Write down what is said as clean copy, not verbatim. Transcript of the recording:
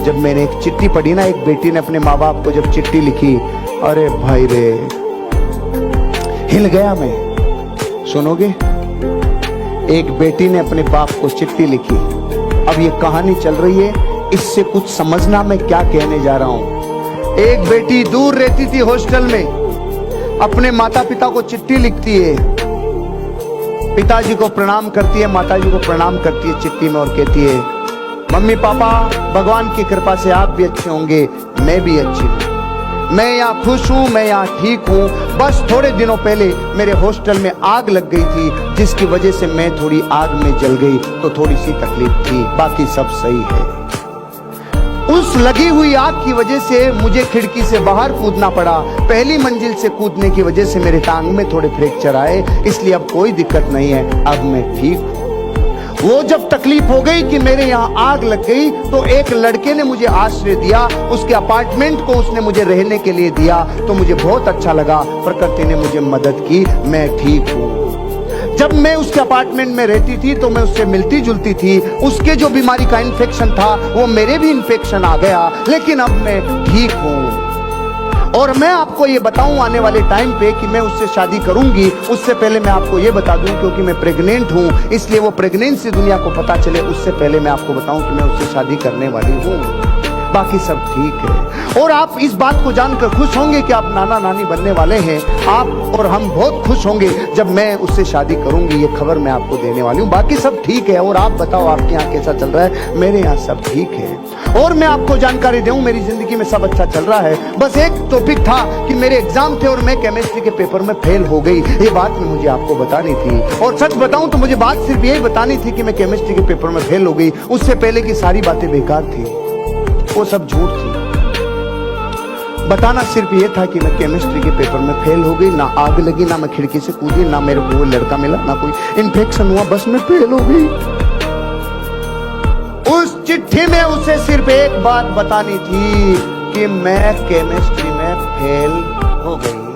जब मैंने एक चिट्ठी पढ़ी ना, एक बेटी ने अपने माँ बाप को जब चिट्ठी लिखी, अरे भाई रे, हिल गया मैं। सुनोगे, एक बेटी ने अपने बाप को चिट्ठी लिखी। अब ये कहानी चल रही है, इससे कुछ समझना मैं क्या कहने जा रहा हूं। एक बेटी दूर रहती थी हॉस्टल में, अपने माता पिता को चिट्ठी लिखती है, पिताजी को प्रणाम करती है, माताजी को प्रणाम करती है चिट्ठी में, और कहती है, मम्मी पापा, भगवान की कृपा से आप भी अच्छे होंगे, मैं भी अच्छी हूँ, मैं यहाँ खुश हूँ, मैं यहाँ ठीक हूँ। बस थोड़े दिनों पहले मेरे हॉस्टल में आग लग गई थी, जिसकी वजह से मैं थोड़ी आग में जल गई, तो थोड़ी सी तकलीफ थी, बाकी सब सही है। उस लगी हुई आग की वजह से मुझे खिड़की से बाहर कूदना पड़ा। पहली मंजिल से कूदने की वजह से मेरे टांग में थोड़े फ्रैक्चर आए, इसलिए अब कोई दिक्कत नहीं है, अब मैं ठीक हूँ। वो जब तकलीफ हो गई कि मेरे यहाँ आग लग गई, तो एक लड़के ने मुझे आश्रय दिया, उसके अपार्टमेंट को उसने मुझे रहने के लिए दिया, तो मुझे बहुत अच्छा लगा। प्रकृति ने मुझे मदद की, मैं ठीक हूँ। जब मैं उसके अपार्टमेंट में रहती थी तो मैं उससे मिलती जुलती थी, उसके जो बीमारी का इन्फेक्शन था वो मेरे भी इन्फेक्शन आ गया, लेकिन अब मैं ठीक हूँ। और मैं आपको ये बताऊं आने वाले टाइम पे कि मैं उससे शादी करूंगी, उससे पहले मैं आपको ये बता दूं, क्योंकि मैं प्रेग्नेंट हूं, इसलिए वो प्रेगनेंसी दुनिया को पता चले उससे पहले मैं आपको बताऊं कि मैं उससे शादी करने वाली हूं। बाकी सब ठीक है। और आप इस बात को जानकर खुश होंगे कि आप नाना नानी बनने वाले हैं। आप और हम बहुत खुश होंगे जब मैं उससे शादी करूंगी, ये खबर मैं आपको देने वाली हूँ। बाकी सब ठीक है। और आप बताओ, आपके यहाँ कैसा चल रहा है? मेरे यहाँ सब ठीक है। और मैं आपको जानकारी दूं, मेरी जिंदगी में सब अच्छा चल रहा है। बस एक टॉपिक था कि मेरे एग्जाम थे और मैं केमिस्ट्री के पेपर में फेल हो गई, ये बात मैं मुझे आपको बतानी थी। और सच बताऊं तो मुझे बात सिर्फ यही बतानी थी कि मैं केमिस्ट्री के पेपर में फेल हो गई, उससे पहले की सारी बातें बेकार थी, वो सब झूठ थी। बताना सिर्फ ये था कि मैं केमिस्ट्री के पेपर में फेल हो गई, ना आग लगी, ना मैं खिड़की से कूदी, ना मेरे को कोई लड़का मिला, ना कोई इन्फेक्शन हुआ, बस मैं फेल हो गई। उस चिट्ठी में उसे सिर्फ एक बात बतानी थी कि मैं केमिस्ट्री में फेल हो गई।